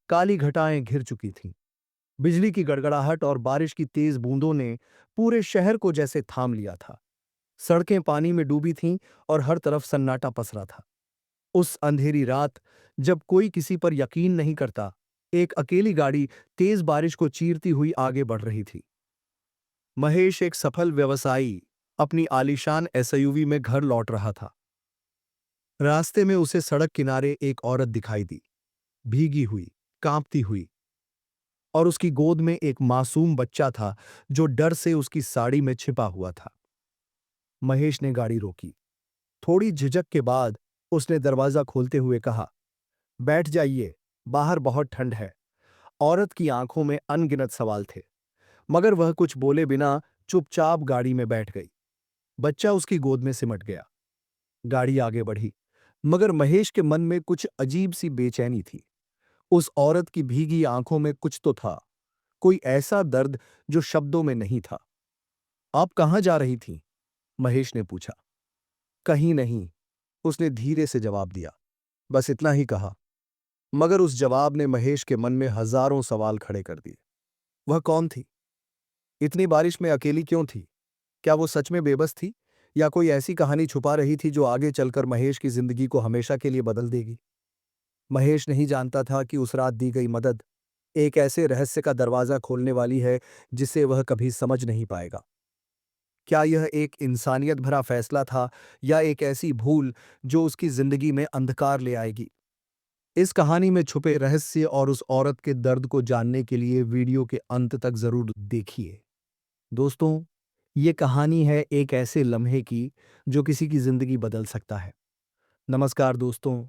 काली घटाएं घिर चुकी थीं। बिजली की गड़गड़ाहट और बारिश की तेज बूंदों ने पूरे शहर को जैसे थाम लिया था। सड़कें पानी में डूबी थीं और हर तरफ सन्नाटा पसरा था। उस अंधेरी रात, जब कोई किसी पर यकीन नहीं करता, एक अकेली गाड़ी तेज बारिश को चीरती हुई आगे बढ़ रही थी। महेश, एक सफल व्यवसायी, अपनी आलीशान एसयूवी में घर लौट रहा था। रास्ते में उसे सड़क किनारे एक औरत दिखाई दी, भीगी हुई, कांपती हुई, और उसकी गोद में एक मासूम बच्चा था जो डर से उसकी साड़ी में छिपा हुआ था। महेश ने गाड़ी रोकी। थोड़ी झिझक के बाद उसने दरवाजा खोलते हुए कहा, बैठ जाइए, बाहर बहुत ठंड है। औरत की आंखों में अनगिनत सवाल थे, मगर वह कुछ बोले बिना चुपचाप गाड़ी में बैठ गई। बच्चा उसकी गोद में सिमट गया। गाड़ी आगे बढ़ी, मगर महेश के मन में कुछ अजीब सी बेचैनी थी। उस औरत की भीगी आंखों में कुछ तो था, कोई ऐसा दर्द जो शब्दों में नहीं था। आप कहाँ जा रही थीं? महेश ने पूछा। कहीं नहीं, उसने धीरे से जवाब दिया। बस इतना ही कहा, मगर उस जवाब ने महेश के मन में हजारों सवाल खड़े कर दिए। वह कौन थी? इतनी बारिश में अकेली क्यों थी? क्या वो सच में बेबस थी, या कोई ऐसी कहानी छुपा रही थी जो आगे चलकर महेश की जिंदगी को हमेशा के लिए बदल देगी? महेश नहीं जानता था कि उस रात दी गई मदद एक ऐसे रहस्य का दरवाजा खोलने वाली है जिसे वह कभी समझ नहीं पाएगा। क्या यह एक इंसानियत भरा फैसला था, या एक ऐसी भूल जो उसकी जिंदगी में अंधकार ले आएगी? इस कहानी में छुपे रहस्य और उस औरत के दर्द को जानने के लिए वीडियो के अंत तक जरूर देखिए। दोस्तों, ये कहानी है एक ऐसे लम्हे की जो किसी की जिंदगी बदल सकता है। नमस्कार दोस्तों,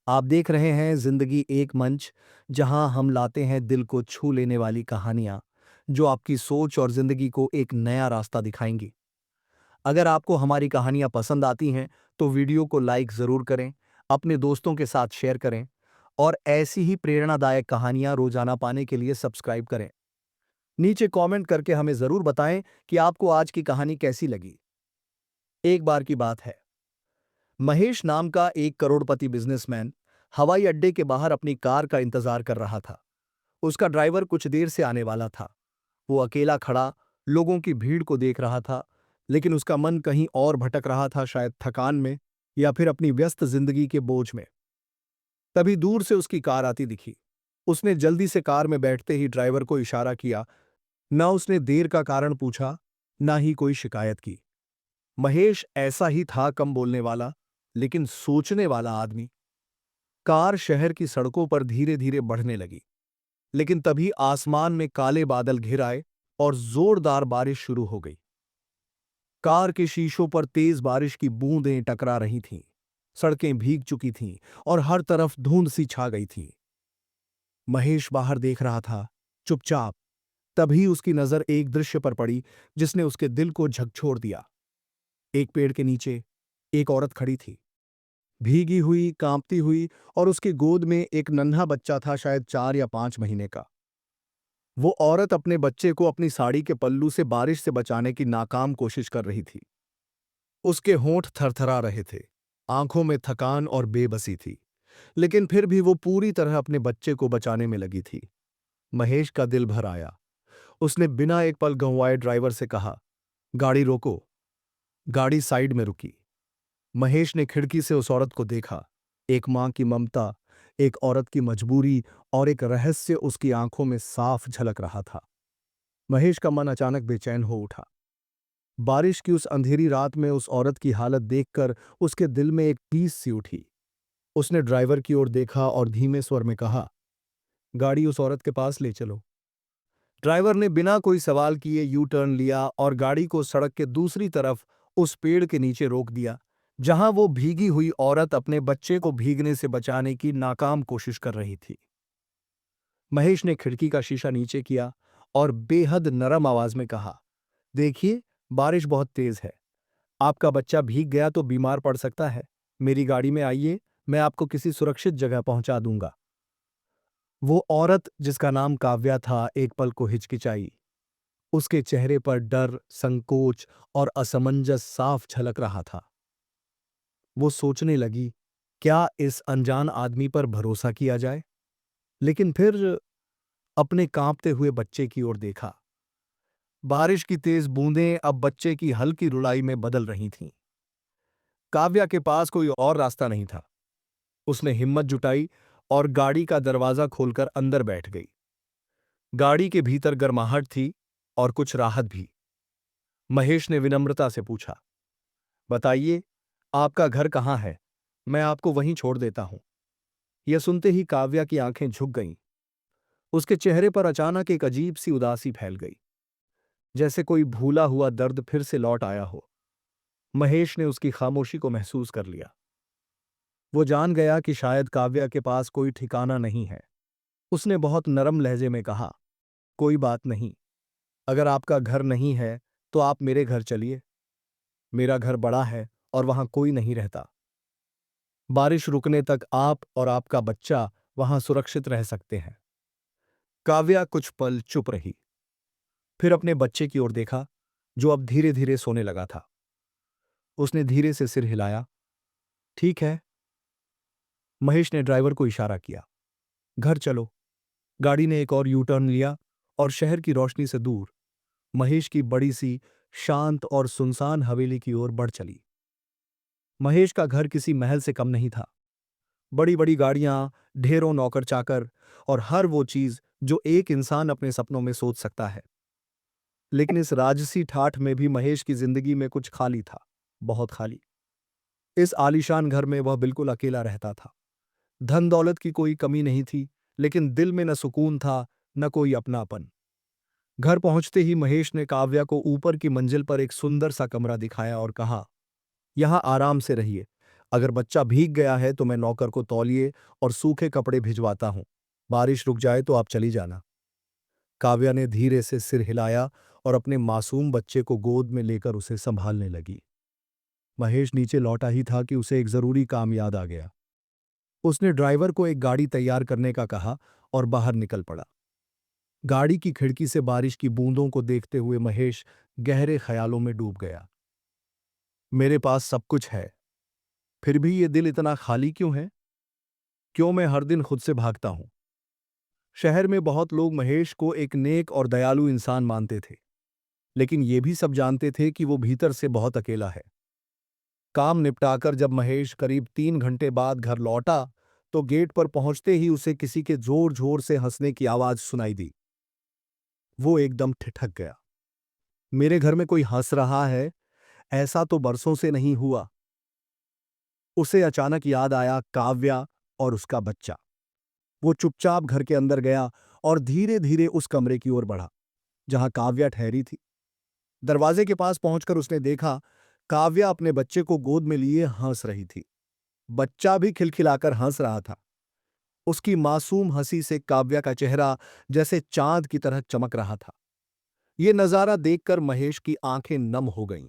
आप देख रहे हैं जिंदगी एक मंच, जहां हम लाते हैं दिल को छू लेने वाली कहानियां जो आपकी सोच और जिंदगी को एक नया रास्ता दिखाएंगी। अगर आपको हमारी कहानियां पसंद आती हैं तो वीडियो को लाइक जरूर करें, अपने दोस्तों के साथ शेयर करें, और ऐसी ही प्रेरणादायक कहानियां रोजाना पाने के लिए सब्सक्राइब करें। नीचे कमेंट करके हमें जरूर बताएं कि आपको आज की कहानी कैसी लगी। एक बार की बात है, महेश नाम का एक करोड़पति बिजनेसमैन हवाई अड्डे के बाहर अपनी कार का इंतजार कर रहा था। उसका ड्राइवर कुछ देर से आने वाला था। वो अकेला खड़ा लोगों की भीड़ को देख रहा था, लेकिन उसका मन कहीं और भटक रहा था, शायद थकान में या फिर अपनी व्यस्त जिंदगी के बोझ में। तभी दूर से उसकी कार आती दिखी। उसने जल्दी से कार में बैठते ही ड्राइवर को इशारा किया। न उसने देर का कारण पूछा, ना ही कोई शिकायत की। महेश ऐसा ही था, कम बोलने वाला लेकिन सोचने वाला आदमी। कार शहर की सड़कों पर धीरे धीरे बढ़ने लगी, लेकिन तभी आसमान में काले बादल घिर आए और जोरदार बारिश शुरू हो गई। कार के शीशों पर तेज बारिश की बूंदें टकरा रही थीं। सड़कें भीग चुकी थीं और हर तरफ धुंध सी छा गई थी। महेश बाहर देख रहा था, चुपचाप। तभी उसकी नजर एक दृश्य पर पड़ी जिसने उसके दिल को झकझोर दिया। एक पेड़ के नीचे एक औरत खड़ी थी, भीगी हुई, कांपती हुई, और उसकी गोद में एक नन्हा बच्चा था, शायद 4 या 5 महीने का। वो औरत अपने बच्चे को अपनी साड़ी के पल्लू से बारिश से बचाने की नाकाम कोशिश कर रही थी। उसके होंठ थरथरा रहे थे, आंखों में थकान और बेबसी थी, लेकिन फिर भी वो पूरी तरह अपने बच्चे को बचाने में लगी थी। महेश का दिल भर आया। उसने बिना एक पल गंवाए ड्राइवर से कहा, गाड़ी रोको। गाड़ी साइड में रुकी। महेश ने खिड़की से उस औरत को देखा। एक मां की ममता, एक औरत की मजबूरी, और एक रहस्य उसकी आंखों में साफ झलक रहा था। महेश का मन अचानक बेचैन हो उठा। बारिश की उस अंधेरी रात में उस औरत की हालत देखकर उसके दिल में एक टीस सी उठी। उसने ड्राइवर की ओर देखा और धीमे स्वर में कहा, गाड़ी उस औरत के पास ले चलो। ड्राइवर ने बिना कोई सवाल किए यू टर्न लिया और गाड़ी को सड़क के दूसरी तरफ उस पेड़ के नीचे रोक दिया, जहां वो भीगी हुई औरत अपने बच्चे को भीगने से बचाने की नाकाम कोशिश कर रही थी। महेश ने खिड़की का शीशा नीचे किया और बेहद नरम आवाज में कहा, देखिए, बारिश बहुत तेज है। आपका बच्चा भीग गया तो बीमार पड़ सकता है। मेरी गाड़ी में आइए, मैं आपको किसी सुरक्षित जगह पहुंचा दूंगा। वो औरत, जिसका नाम काव्या था, एक पल को हिचकिचाई। उसके चेहरे पर डर, संकोच और असमंजस साफ झलक रहा था। वो सोचने लगी, क्या इस अनजान आदमी पर भरोसा किया जाए? लेकिन फिर अपने कांपते हुए बच्चे की ओर देखा। बारिश की तेज बूंदें अब बच्चे की हल्की रुलाई में बदल रही थीं। काव्या के पास कोई और रास्ता नहीं था। उसने हिम्मत जुटाई और गाड़ी का दरवाजा खोलकर अंदर बैठ गई। गाड़ी के भीतर गर्माहट थी और कुछ राहत भी। महेश ने विनम्रता से पूछा, बताइए, आपका घर कहाँ है? मैं आपको वहीं छोड़ देता हूं। यह सुनते ही काव्या की आंखें झुक गईं। उसके चेहरे पर अचानक एक अजीब सी उदासी फैल गई, जैसे कोई भूला हुआ दर्द फिर से लौट आया हो। महेश ने उसकी खामोशी को महसूस कर लिया। वो जान गया कि शायद काव्या के पास कोई ठिकाना नहीं है। उसने बहुत नरम लहजे में कहा, कोई बात नहीं। अगर आपका घर नहीं है तो आप मेरे घर चलिए। मेरा घर बड़ा है और वहां कोई नहीं रहता। बारिश रुकने तक आप और आपका बच्चा वहां सुरक्षित रह सकते हैं। काव्या कुछ पल चुप रही, फिर अपने बच्चे की ओर देखा, जो अब धीरे धीरे सोने लगा था। उसने धीरे से सिर हिलाया। ठीक है। महेश ने ड्राइवर को इशारा किया, घर चलो। गाड़ी ने एक और यू टर्न लिया और शहर की रोशनी से दूर महेश की बड़ी सी शांत और सुनसान हवेली की ओर बढ़ चली। महेश का घर किसी महल से कम नहीं था। बड़ी बड़ी गाड़ियां, ढेरों नौकर चाकर और हर वो चीज जो एक इंसान अपने सपनों में सोच सकता है। लेकिन इस राजसी ठाठ में भी महेश की जिंदगी में कुछ खाली था, बहुत खाली। इस आलीशान घर में वह बिल्कुल अकेला रहता था। धन दौलत की कोई कमी नहीं थी, लेकिन दिल में न सुकून था, न कोई अपनापन। घर पहुंचते ही महेश ने काव्या को ऊपर की मंजिल पर एक सुंदर सा कमरा दिखाया और कहा, यहां आराम से रहिए। अगर बच्चा भीग गया है तो मैं नौकर को तौलिए और सूखे कपड़े भिजवाता हूं। बारिश रुक जाए तो आप चली जाना। काव्या ने धीरे से सिर हिलाया और अपने मासूम बच्चे को गोद में लेकर उसे संभालने लगी। महेश नीचे लौटा ही था कि उसे एक जरूरी काम याद आ गया। उसने ड्राइवर को एक गाड़ी तैयार करने का कहा और बाहर निकल पड़ा। गाड़ी की खिड़की से बारिश की बूंदों को देखते हुए महेश गहरे ख्यालों में डूब गया। मेरे पास सब कुछ है, फिर भी ये दिल इतना खाली क्यों है? क्यों मैं हर दिन खुद से भागता हूं? शहर में बहुत लोग महेश को एक नेक और दयालु इंसान मानते थे, लेकिन ये भी सब जानते थे कि वो भीतर से बहुत अकेला है। काम निपटाकर जब महेश करीब 3 घंटे बाद घर लौटा, तो गेट पर पहुंचते ही उसे किसी के जोर जोर से हंसने की आवाज सुनाई दी। वो एकदम ठिठक गया। मेरे घर में कोई हंस रहा है, ऐसा तो बरसों से नहीं हुआ। उसे अचानक याद आया काव्या और उसका बच्चा। वो चुपचाप घर के अंदर गया और धीरे धीरे उस कमरे की ओर बढ़ा जहां काव्या ठहरी थी। दरवाजे के पास पहुंचकर उसने देखा, काव्या अपने बच्चे को गोद में लिए हंस रही थी। बच्चा भी खिलखिलाकर हंस रहा था। उसकी मासूम हंसी से काव्या का चेहरा जैसे चांद की तरह चमक रहा था। ये नजारा देखकर महेश की आंखें नम हो गईं।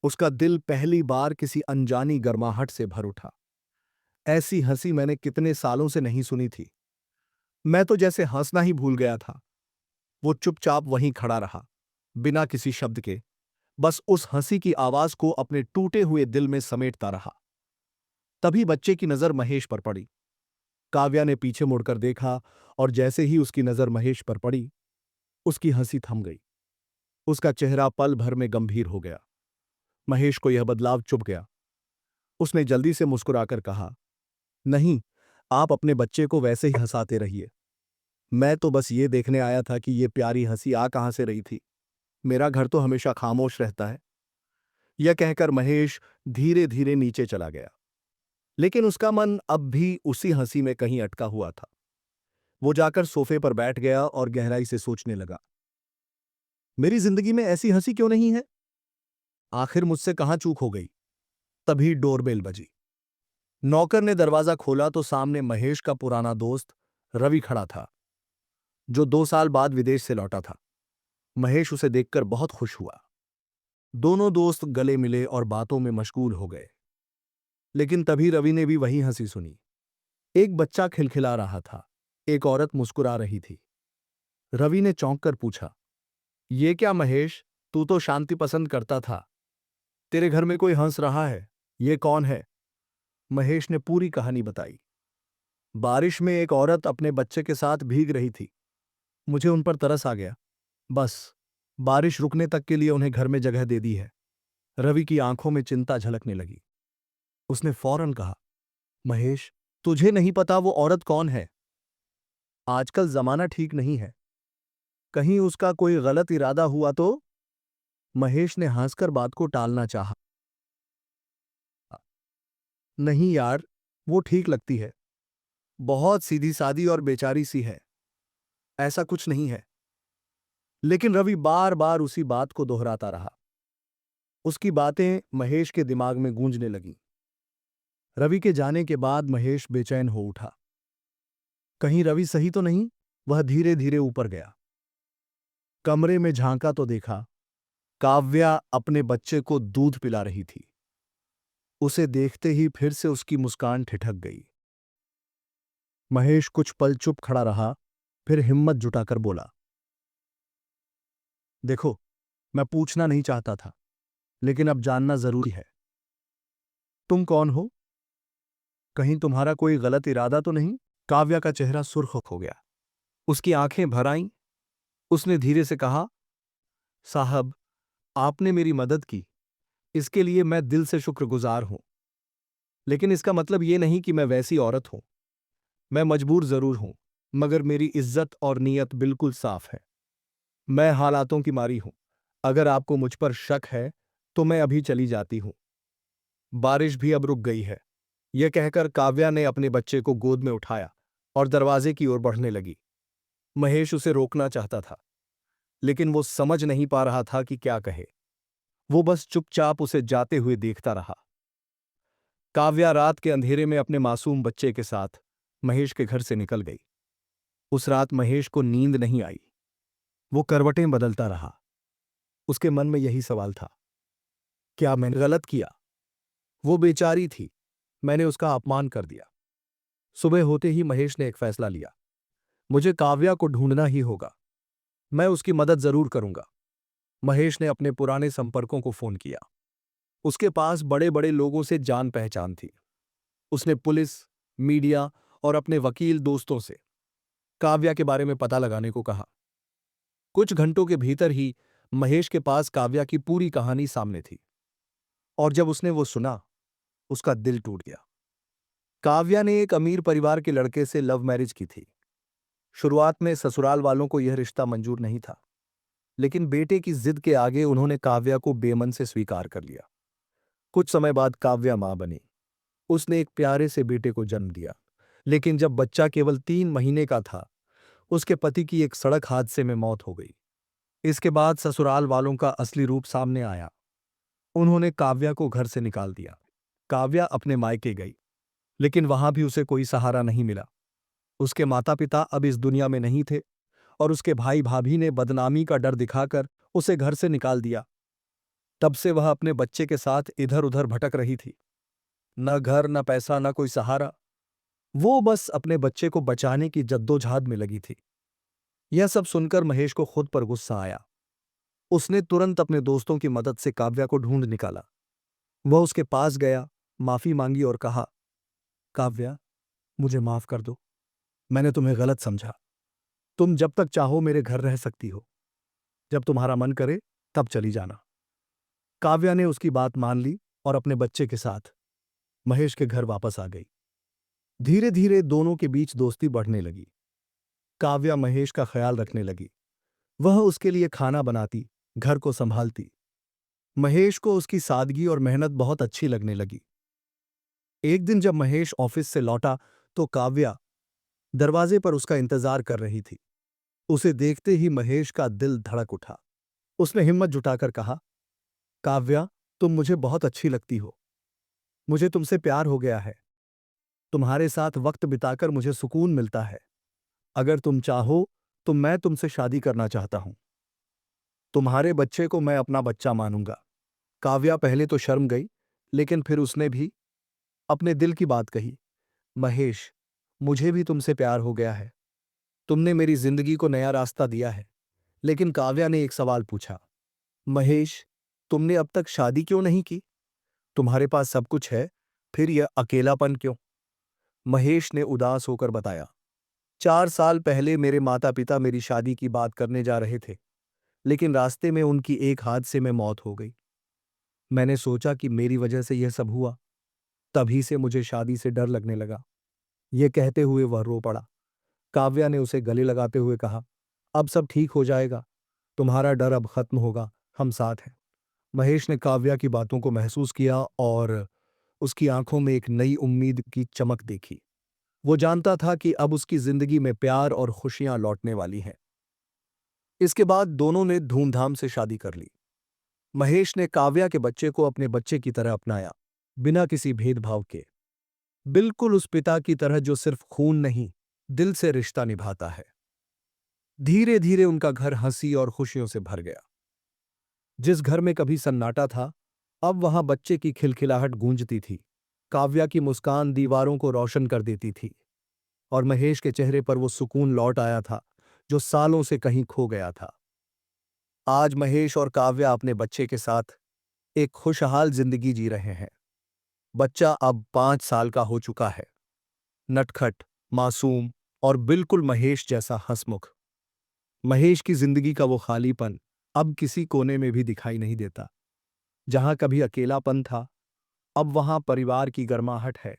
उसका दिल पहली बार किसी अनजानी गर्माहट से भर उठा। ऐसी हंसी मैंने कितने सालों से नहीं सुनी थी। मैं तो जैसे हंसना ही भूल गया था। वो चुपचाप वहीं खड़ा रहा, बिना किसी शब्द के, बस उस हंसी की आवाज को अपने टूटे हुए दिल में समेटता रहा। तभी बच्चे की नजर महेश पर पड़ी। काव्या ने पीछे मुड़कर देखा और जैसे ही उसकी नजर महेश पर पड़ी, उसकी हंसी थम गई। उसका चेहरा पल भर में गंभीर हो गया। महेश को यह बदलाव चुभ गया। उसने जल्दी से मुस्कुराकर कहा, नहीं, आप अपने बच्चे को वैसे ही हंसाते रहिए। मैं तो बस ये देखने आया था कि ये प्यारी हंसी आ कहां से रही थी। मेरा घर तो हमेशा खामोश रहता है। यह कहकर महेश धीरे धीरे नीचे चला गया, लेकिन उसका मन अब भी उसी हंसी में कहीं अटका हुआ था। वो जाकर सोफे पर बैठ गया और गहराई से सोचने लगा, मेरी जिंदगी में ऐसी हंसी क्यों नहीं है? आखिर मुझसे कहां चूक हो गई? तभी डोरबेल बजी। नौकर ने दरवाजा खोला तो सामने महेश का पुराना दोस्त रवि खड़ा था, जो 2 साल बाद विदेश से लौटा था। महेश उसे देखकर बहुत खुश हुआ। दोनों दोस्त गले मिले और बातों में मशगूल हो गए। लेकिन तभी रवि ने भी वही हंसी सुनी। एक बच्चा खिलखिला रहा था, एक औरत मुस्कुरा रही थी। रवि ने चौंक कर पूछा, ये क्या महेश, तू तो शांति पसंद करता था। तेरे घर में कोई हंस रहा है, ये कौन है? महेश ने पूरी कहानी बताई। बारिश में एक औरत अपने बच्चे के साथ भीग रही थी। मुझे उन पर तरस आ गया। बस बारिश रुकने तक के लिए उन्हें घर में जगह दे दी है। रवि की आंखों में चिंता झलकने लगी। उसने फौरन कहा, महेश, तुझे नहीं पता वो औरत कौन है? आजकल जमाना ठीक नहीं है। कहीं उसका कोई गलत इरादा हुआ तो? महेश ने हंसकर बात को टालना चाहा। नहीं यार, वो ठीक लगती है। बहुत सीधी सादी और बेचारी सी है। ऐसा कुछ नहीं है। लेकिन रवि बार बार उसी बात को दोहराता रहा। उसकी बातें महेश के दिमाग में गूंजने लगीं। रवि के जाने के बाद महेश बेचैन हो उठा। कहीं रवि सही तो नहीं? वह धीरे धीरे ऊपर गया। कमरे में झांका तो देखा, काव्या अपने बच्चे को दूध पिला रही थी। उसे देखते ही फिर से उसकी मुस्कान ठिठक गई। महेश कुछ पल चुप खड़ा रहा, फिर हिम्मत जुटाकर बोला, देखो, मैं पूछना नहीं चाहता था, लेकिन अब जानना जरूरी है। तुम कौन हो? कहीं तुम्हारा कोई गलत इरादा तो नहीं? काव्या का चेहरा सुर्ख हो गया। उसकी आंखें भर आईं। उसने धीरे से कहा, साहब, आपने मेरी मदद की, इसके लिए मैं दिल से शुक्रगुजार हूं। लेकिन इसका मतलब ये नहीं कि मैं वैसी औरत हूं। मैं मजबूर जरूर हूं, मगर मेरी इज्जत और नीयत बिल्कुल साफ है। मैं हालातों की मारी हूं। अगर आपको मुझ पर शक है तो मैं अभी चली जाती हूं। बारिश भी अब रुक गई है। यह कहकर काव्या ने अपने बच्चे को गोद में उठाया और दरवाजे की ओर बढ़ने लगी। महेश उसे रोकना चाहता था, लेकिन वो समझ नहीं पा रहा था कि क्या कहे। वो बस चुपचाप उसे जाते हुए देखता रहा। काव्या रात के अंधेरे में अपने मासूम बच्चे के साथ महेश के घर से निकल गई। उस रात महेश को नींद नहीं आई। वो करवटें बदलता रहा। उसके मन में यही सवाल था, क्या मैंने गलत किया? वो बेचारी थी, मैंने उसका अपमान कर दिया। सुबह होते ही महेश ने एक फैसला लिया, मुझे काव्या को ढूंढना ही होगा। मैं उसकी मदद जरूर करूंगा। महेश ने अपने पुराने संपर्कों को फोन किया। उसके पास बड़े बड़े लोगों से जान पहचान थी। उसने पुलिस, मीडिया और अपने वकील दोस्तों से काव्या के बारे में पता लगाने को कहा। कुछ घंटों के भीतर ही महेश के पास काव्या की पूरी कहानी सामने थी। और जब उसने वो सुना, उसका दिल टूट गया। काव्या ने एक अमीर परिवार के लड़के से लव मैरिज की थी। शुरुआत में ससुराल वालों को यह रिश्ता मंजूर नहीं था, लेकिन बेटे की जिद के आगे उन्होंने काव्या को बेमन से स्वीकार कर लिया। कुछ समय बाद काव्या मां बनी। उसने एक प्यारे से बेटे को जन्म दिया। लेकिन जब बच्चा केवल 3 महीने का था, उसके पति की एक सड़क हादसे में मौत हो गई। इसके बाद ससुराल वालों का असली रूप सामने आया। उन्होंने काव्या को घर से निकाल दिया। काव्या अपने मायके गई, लेकिन वहां भी उसे कोई सहारा नहीं मिला। उसके माता पिता अब इस दुनिया में नहीं थे और उसके भाई भाभी ने बदनामी का डर दिखाकर उसे घर से निकाल दिया। तब से वह अपने बच्चे के साथ इधर उधर भटक रही थी। न घर, न पैसा, न कोई सहारा। वो बस अपने बच्चे को बचाने की जद्दोजहद में लगी थी। यह सब सुनकर महेश को खुद पर गुस्सा आया। उसने तुरंत अपने दोस्तों की मदद से काव्या को ढूंढ निकाला। वह उसके पास गया, माफी मांगी और कहा, काव्या, मुझे माफ कर दो। मैंने तुम्हें गलत समझा। तुम जब तक चाहो मेरे घर रह सकती हो। जब तुम्हारा मन करे तब चली जाना। काव्या ने उसकी बात मान ली और अपने बच्चे के साथ महेश के घर वापस आ गई। धीरे धीरे दोनों के बीच दोस्ती बढ़ने लगी। काव्या महेश का ख्याल रखने लगी। वह उसके लिए खाना बनाती, घर को संभालती। महेश को उसकी सादगी और मेहनत बहुत अच्छी लगने लगी। एक दिन जब महेश ऑफिस से लौटा तो काव्या दरवाजे पर उसका इंतजार कर रही थी। उसे देखते ही महेश का दिल धड़क उठा। उसने हिम्मत जुटाकर कहा, काव्या, तुम मुझे बहुत अच्छी लगती हो। मुझे तुमसे प्यार हो गया है। तुम्हारे साथ वक्त बिताकर मुझे सुकून मिलता है। अगर तुम चाहो तो मैं तुमसे शादी करना चाहता हूं। तुम्हारे बच्चे को मैं अपना बच्चा मानूंगा। काव्या पहले तो शर्म गई, लेकिन फिर उसने भी अपने दिल की बात कही, महेश, मुझे भी तुमसे प्यार हो गया है। तुमने मेरी जिंदगी को नया रास्ता दिया है। लेकिन काव्या ने एक सवाल पूछा, महेश, तुमने अब तक शादी क्यों नहीं की? तुम्हारे पास सब कुछ है, फिर यह अकेलापन क्यों? महेश ने उदास होकर बताया। 4 साल पहले मेरे माता पिता मेरी शादी की बात करने जा रहे थे, लेकिन रास्ते में उनकी एक हादसे में मौत हो गई। मैंने सोचा कि मेरी वजह से यह सब हुआ। तभी से मुझे शादी से डर लगने लगा। ये कहते हुए वह रो पड़ा। काव्या ने उसे गले लगाते हुए कहा, अब सब ठीक हो जाएगा। तुम्हारा डर अब खत्म होगा, हम साथ हैं। महेश ने काव्या की बातों को महसूस किया और उसकी आंखों में एक नई उम्मीद की चमक देखी। वो जानता था कि अब उसकी जिंदगी में प्यार और खुशियां लौटने वाली हैं। इसके बाद दोनों ने धूमधाम से शादी कर ली। महेश ने काव्या के बच्चे को अपने बच्चे की तरह अपनाया, बिना किसी भेदभाव के। बिल्कुल उस पिता की तरह जो सिर्फ खून नहीं, दिल से रिश्ता निभाता है। धीरे धीरे उनका घर हंसी और खुशियों से भर गया। जिस घर में कभी सन्नाटा था, अब वहां बच्चे की खिलखिलाहट गूंजती थी। काव्या की मुस्कान दीवारों को रोशन कर देती थी और महेश के चेहरे पर वो सुकून लौट आया था जो सालों से कहीं खो गया था। आज महेश और काव्या अपने बच्चे के साथ एक खुशहाल जिंदगी जी रहे हैं। बच्चा अब 5 साल का हो चुका है, नटखट, मासूम और बिल्कुल महेश जैसा हंसमुख। महेश की जिंदगी का वो खालीपन अब किसी कोने में भी दिखाई नहीं देता। जहां कभी अकेलापन था, अब वहां परिवार की गर्माहट है।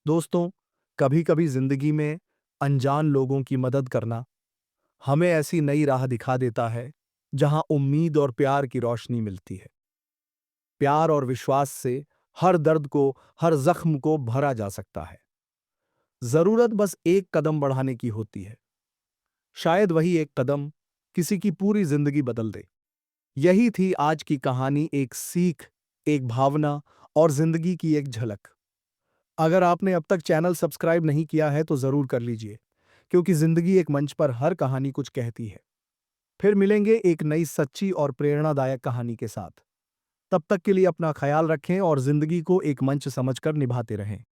दोस्तों, कभी कभी जिंदगी में अनजान लोगों की मदद करना हमें ऐसी नई राह दिखा देता है जहां उम्मीद और प्यार की रोशनी मिलती है। प्यार और विश्वास से हर दर्द को, हर जख्म को भरा जा सकता है। जरूरत बस एक कदम बढ़ाने की होती है। शायद वही एक कदम किसी की पूरी जिंदगी बदल दे। यही थी आज की कहानी, एक सीख, एक भावना और जिंदगी की एक झलक। अगर आपने अब तक चैनल सब्सक्राइब नहीं किया है तो जरूर कर लीजिए, क्योंकि जिंदगी एक मंच पर हर कहानी कुछ कहती है। फिर मिलेंगे एक नई सच्ची और प्रेरणादायक कहानी के साथ। तब तक के लिए अपना ख्याल रखें और जिंदगी को एक मंच समझकर निभाते रहें।